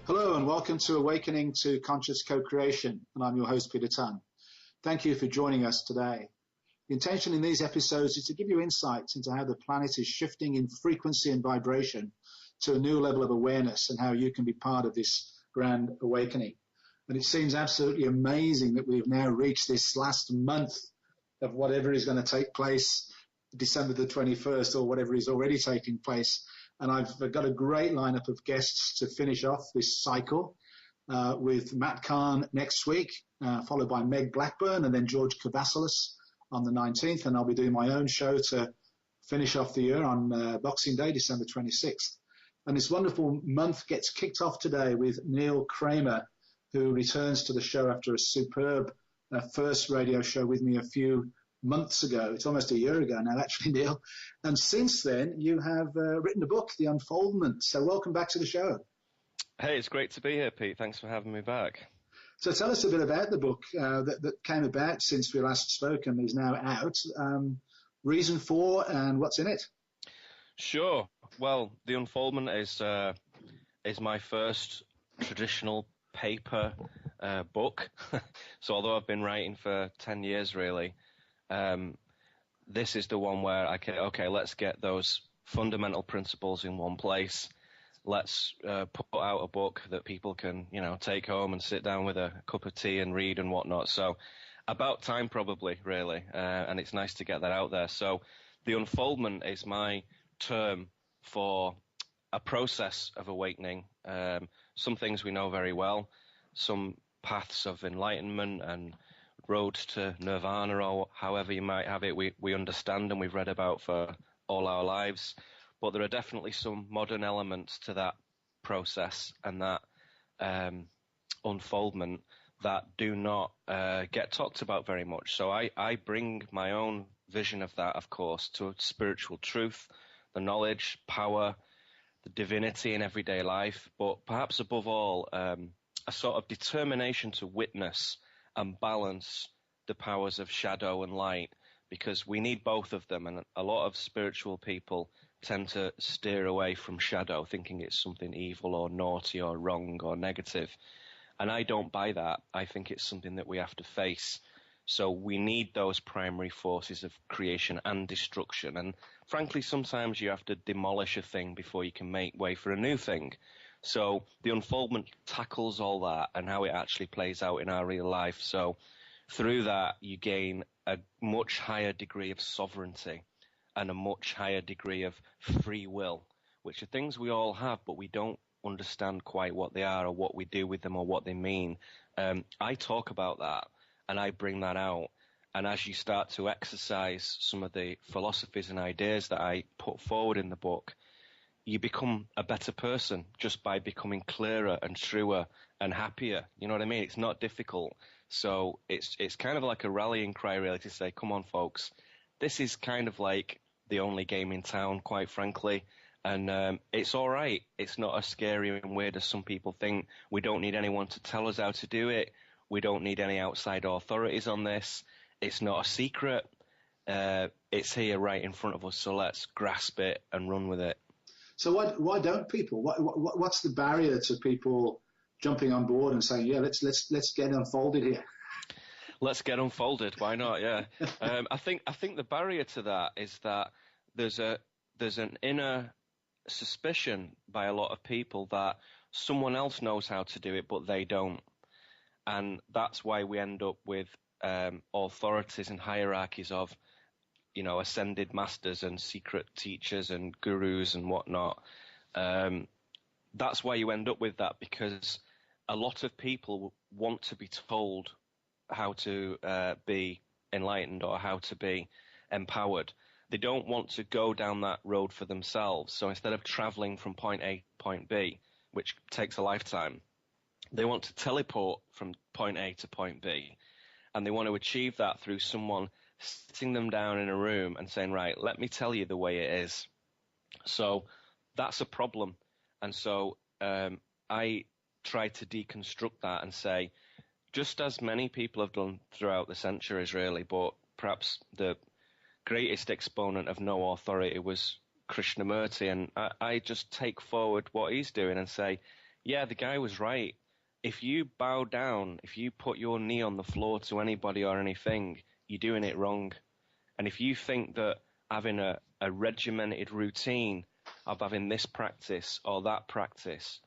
Hello and welcome to Awakening to Conscious Co-Creation, and I'm your host, Peter Tunn. Thank you for joining us today. The intention in these episodes is to give you insights into how the planet is shifting in frequency and vibration to a new level of awareness and how you can be part of this grand awakening. And it seems absolutely amazing that we've now reached this last month of whatever is going to take place December the 21st or whatever is already taking place. And I've got a great lineup of guests to finish off this cycle with Matt Kahn next week, followed by Meg Blackburn and then George Kavasilis on the 19th. And I'll be doing my own show to finish off the year on Boxing Day, December 26th. And this wonderful month gets kicked off today with Neil Kramer, who returns to the show after a superb first radio show with me a few months ago. It's almost a year ago now, actually, Neil. And since then, you have written a book, The Unfoldment. So welcome back to the show. Hey, it's great to be here, Pete. Thanks for having me back. So tell us a bit about the book that came about since we last spoke and is now out. Reason for and what's in it? Sure. Well, The Unfoldment is my first traditional paper book. So although I've been writing for 10 years, really, this is the one where let's get those fundamental principles in one place. Let's put out a book that people can, take home and sit down with a cup of tea and read and whatnot. So about time, probably, really. And it's nice to get that out there. So The Unfoldment is my term for a process of awakening. Some things we know very well, some paths of enlightenment and roads to nirvana, or however you might have it, we understand and we've read about for all our lives. But there are definitely some modern elements to that process and that unfoldment that do not get talked about very much. So I bring my own vision of that, of course, to spiritual truth, the knowledge, power, the divinity in everyday life, but perhaps above all, a sort of determination to witness and balance the powers of shadow and light, because we need both of them. And a lot of spiritual people tend to steer away from shadow, thinking it's something evil or naughty or wrong or negative. And I don't buy that. I think it's something that we have to face. So we need those primary forces of creation and destruction. And frankly, sometimes you have to demolish a thing before you can make way for a new thing. So The Unfoldment tackles all that and how it actually plays out in our real life. So through that, you gain a much higher degree of sovereignty and a much higher degree of free will, which are things we all have, but we don't understand quite what they are or what we do with them or what they mean. I talk about that and I bring that out. And as you start to exercise some of the philosophies and ideas that I put forward in the book, you become a better person just by becoming clearer and truer and happier. You know what I mean? It's not difficult. So it's kind of like a rallying cry, really, to say, come on, folks, this is kind of like the only game in town, quite frankly. And it's all right. It's not as scary and weird as some people think. We don't need anyone to tell us how to do it. We don't need any outside authorities on this. It's not a secret. It's here right in front of us. So let's grasp it and run with it. So why don't people? What's the barrier to people jumping on board and saying, yeah, let's get unfolded here? Let's get unfolded. Why not? Yeah. I think the barrier to that is that there's an inner suspicion by a lot of people that someone else knows how to do it, but they don't. And that's why we end up with authorities and hierarchies of, ascended masters and secret teachers and gurus and whatnot. That's why you end up with that, because a lot of people want to be told how to be enlightened or how to be empowered. They don't want to go down that road for themselves. So instead of traveling from point A to point B, which takes a lifetime, they want to teleport from point A to point B. And they want to achieve that through someone sitting them down in a room and saying, right, let me tell you the way it is. So that's a problem. And so I try to deconstruct that and say, just as many people have done throughout the centuries, really, but perhaps the greatest exponent of no authority was Krishnamurti. And I just take forward what he's doing and say, Yeah, the guy was right. If you bow down, if you put your knee on the floor to anybody or anything, you're doing it wrong. And if you think that having a regimented routine of having this practice or that practice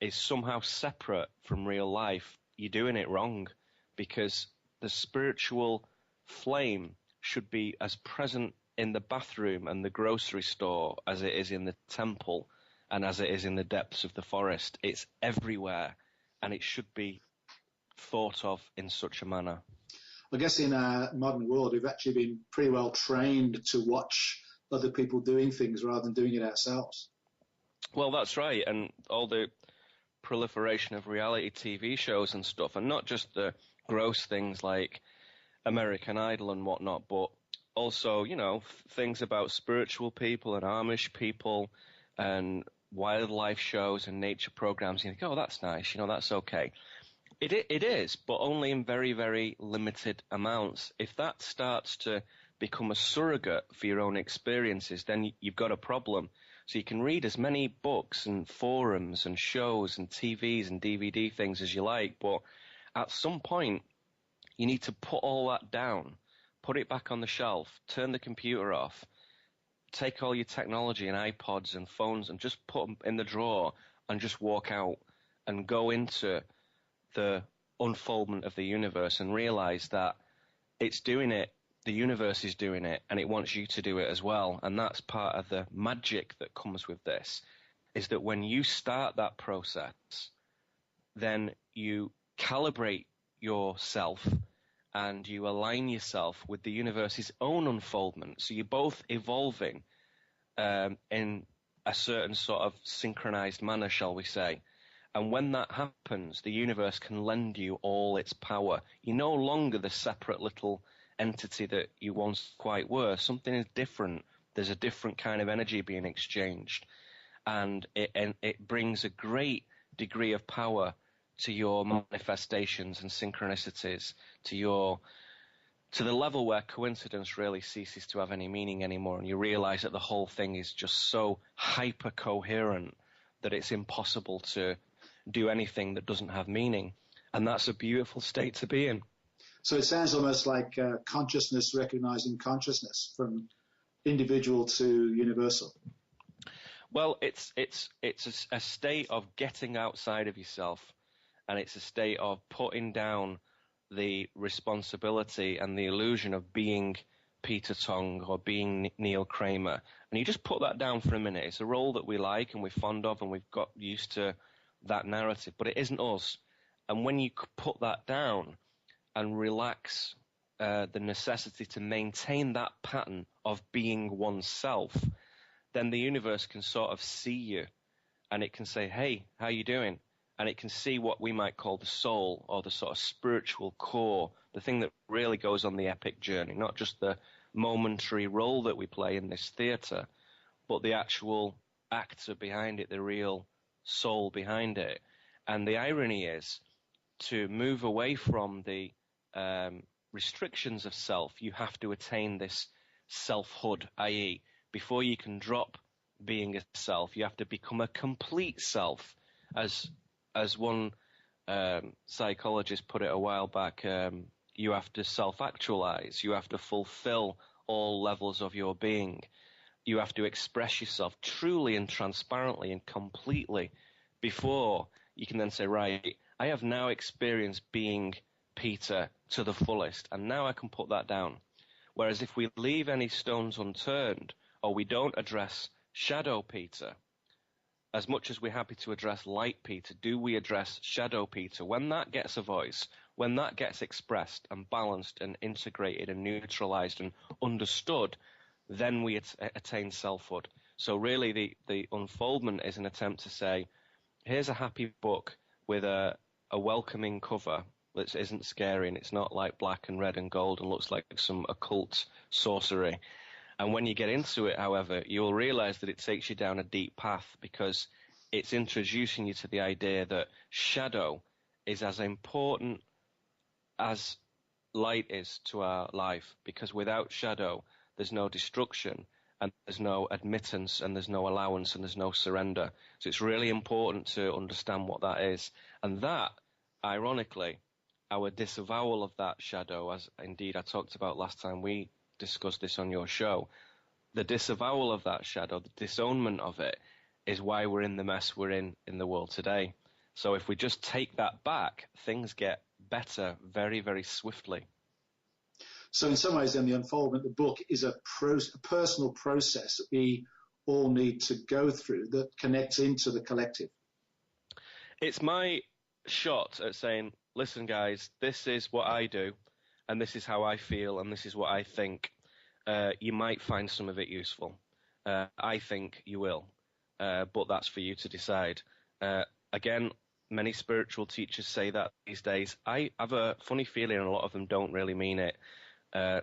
is somehow separate from real life, you're doing it wrong, because the spiritual flame should be as present in the bathroom and the grocery store as it is in the temple and as it is in the depths of the forest. It's everywhere, and it should be thought of in such a manner. I guess in our modern world, we've actually been pretty well trained to watch other people doing things rather than doing it ourselves. Well, that's right, and all the proliferation of reality TV shows and stuff, and not just the gross things like American Idol and whatnot, but also, you know, things about spiritual people and Amish people and wildlife shows and nature programs. You think, oh, that's nice, you know, that's okay. It is, but only in very, very limited amounts. If that starts to become a surrogate for your own experiences, then you've got a problem. So you can read as many books and forums and shows and TVs and DVD things as you like, but at some point you need to put all that down, put it back on the shelf, turn the computer off, take all your technology and iPods and phones and just put them in the drawer and just walk out and go into the unfoldment of the universe and realize that it's doing it, the universe is doing it, and it wants you to do it as well. And that's part of the magic that comes with this, is that when you start that process, then you calibrate yourself and you align yourself with the universe's own unfoldment. So you're both evolving in a certain sort of synchronized manner, shall we say. And when that happens, the universe can lend you all its power. You're no longer the separate little entity that you once quite were. Something is different. There's a different kind of energy being exchanged. And it brings a great degree of power to your manifestations and synchronicities, to the level where coincidence really ceases to have any meaning anymore, and you realize that the whole thing is just so hyper-coherent that it's impossible to do anything that doesn't have meaning. And that's a beautiful state to be in. So it sounds almost like consciousness recognizing consciousness from individual to universal. Well, it's a state of getting outside of yourself, and it's a state of putting down the responsibility and the illusion of being Peter Tong or being Neil Kramer. And you just put that down for a minute. It's a role that we like and we're fond of and we've got used to that narrative, but it isn't us. And when you put that down and relax the necessity to maintain that pattern of being oneself, then the universe can sort of see you and it can say, hey, how you doing? And it can see what we might call the soul, or the sort of spiritual core, the thing that really goes on the epic journey, not just the momentary role that we play in this theatre, but the actual actor behind it, the real soul behind it. And the irony is, to move away from the restrictions of self, you have to attain this selfhood, i.e., before you can drop being a self, you have to become a complete self. As one psychologist put it a while back, you have to self-actualize. You have to fulfill all levels of your being. You have to express yourself truly and transparently and completely before you can then say, right, I have now experienced being Peter to the fullest, and now I can put that down. Whereas if we leave any stones unturned, or we don't address Shadow Peter, as much as we're happy to address Light Peter, do we address Shadow Peter? When that gets a voice, when that gets expressed and balanced and integrated and neutralized and understood, then we attain selfhood. So really the unfoldment is an attempt to say, here's a happy book with a welcoming cover that isn't scary and it's not like black and red and gold and looks like some occult sorcery. And when you get into it, however, you'll realize that it takes you down a deep path, because it's introducing you to the idea that shadow is as important as light is to our life, because without shadow, there's no destruction. and there's no admittance, and there's no allowance, and there's no surrender. So it's really important to understand what that is. And that, ironically, our disavowal of that shadow, as indeed I talked about last time we discussed this on your show, the disavowal of that shadow, the disownment of it, is why we're in the mess we're in the world today. So if we just take that back, things get better very, very swiftly. So in some ways, then, the unfoldment, the book, is a personal process that we all need to go through that connects into the collective. It's my shot at saying, listen, guys, this is what I do, and this is how I feel, and this is what I think. You might find some of it useful. I think you will, but that's for you to decide. Again, many spiritual teachers say that these days. I have a funny feeling a lot of them don't really mean it.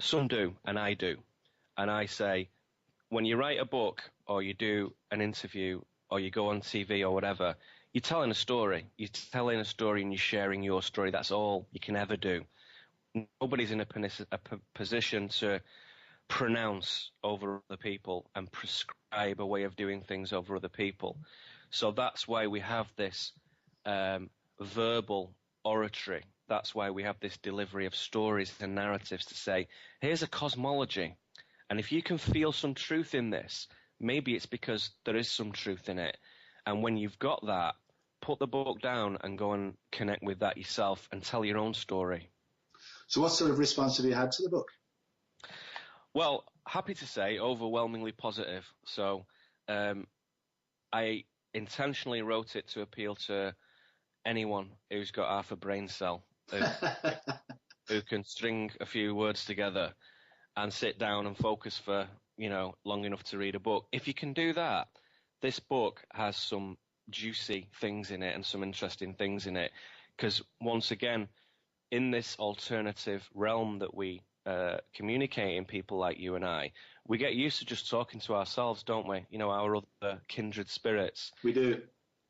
Some do, and I do. And I say, when you write a book, or you do an interview, or you go on TV or whatever, you're telling a story. You're telling a story and you're sharing your story. That's all you can ever do. Nobody's in a position to pronounce over other people and prescribe a way of doing things over other people. So that's why we have this verbal oratory. That's why we have this delivery of stories and narratives to say, here's a cosmology. And if you can feel some truth in this, maybe it's because there is some truth in it. And when you've got that, put the book down and go and connect with that yourself and tell your own story. So what sort of response have you had to the book? Well, happy to say overwhelmingly positive. So I intentionally wrote it to appeal to anyone who's got half a brain cell, who can string a few words together and sit down and focus for, long enough to read a book. If you can do that, this book has some juicy things in it and some interesting things in it. Because once again, in this alternative realm that we communicate in, people like you and I, we get used to just talking to ourselves, don't we? Our other kindred spirits. We do.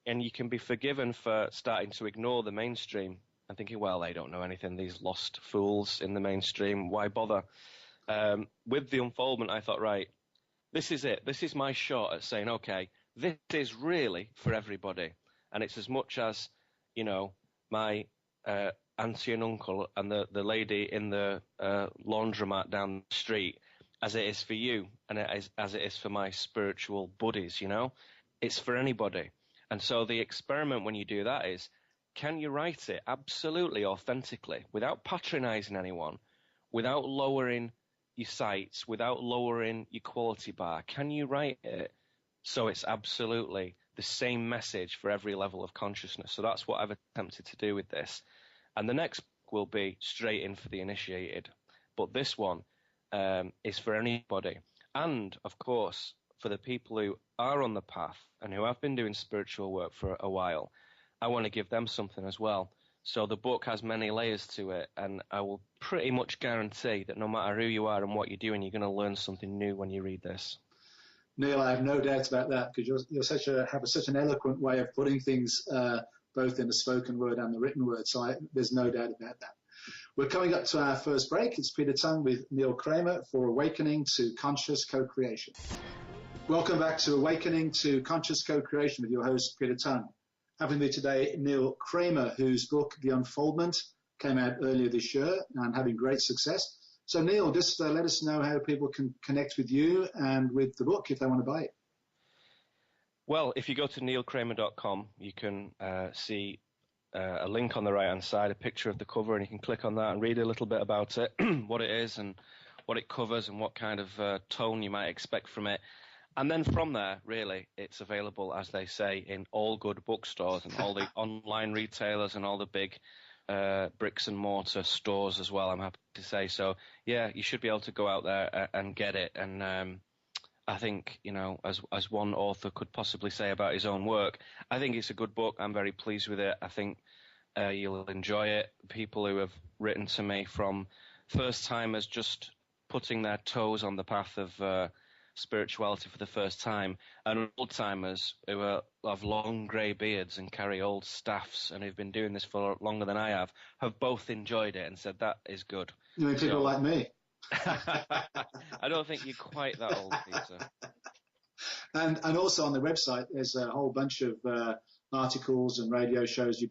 And you can be forgiven for starting to ignore the mainstream and thinking, well, they don't know anything, these lost fools in the mainstream, why bother? With the unfoldment, I thought, right, this is it. This is my shot at saying, okay, this is really for everybody. And it's as much as, my auntie and uncle and the lady in the laundromat down the street, as it is for you, and as it is for my spiritual buddies, It's for anybody. And so the experiment when you do that is, can you write it absolutely authentically, without patronizing anyone, without lowering your sights, without lowering your quality bar? Can you write it so it's absolutely the same message for every level of consciousness? So that's what I've attempted to do with this. And the next book will be straight in for the initiated. But this one is for anybody. And, of course, for the people who are on the path and who have been doing spiritual work for a while, I want to give them something as well. So the book has many layers to it, and I will pretty much guarantee that no matter who you are and what you're doing, you're going to learn something new when you read this. Neil, I have no doubt about that, because you're have such an eloquent way of putting things, both in the spoken word and the written word. So there's no doubt about that. We're coming up to our first break. It's Peter Tongue with Neil Kramer for Awakening to Conscious Co-Creation. Welcome back to Awakening to Conscious Co-Creation with your host, Peter Tongue. Having me today, Neil Kramer, whose book, The Unfoldment, came out earlier this year and having great success. So, Neil, just let us know how people can connect with you and with the book if they want to buy it. Well, if you go to neilkramer.com, you can see a link on the right-hand side, a picture of the cover, and you can click on that and read a little bit about it, what it is and what it covers and what kind of tone you might expect from it. And then from there, really, it's available, as they say, in all good bookstores and all the online retailers and all the big bricks and mortar stores as well, I'm happy to say. So, yeah, you should be able to go out there and get it. And I think, as one author could possibly say about his own work, I think it's a good book. I'm very pleased with it. I think you'll enjoy it. People who have written to me from first-timers just putting their toes on the path of spirituality for the first time, and old-timers who have long grey beards and carry old staffs and who've been doing this for longer than I have both enjoyed it and said that is good. You mean people like me? I don't think you're quite that old, Peter. And also on the website, there's a whole bunch of articles and radio shows you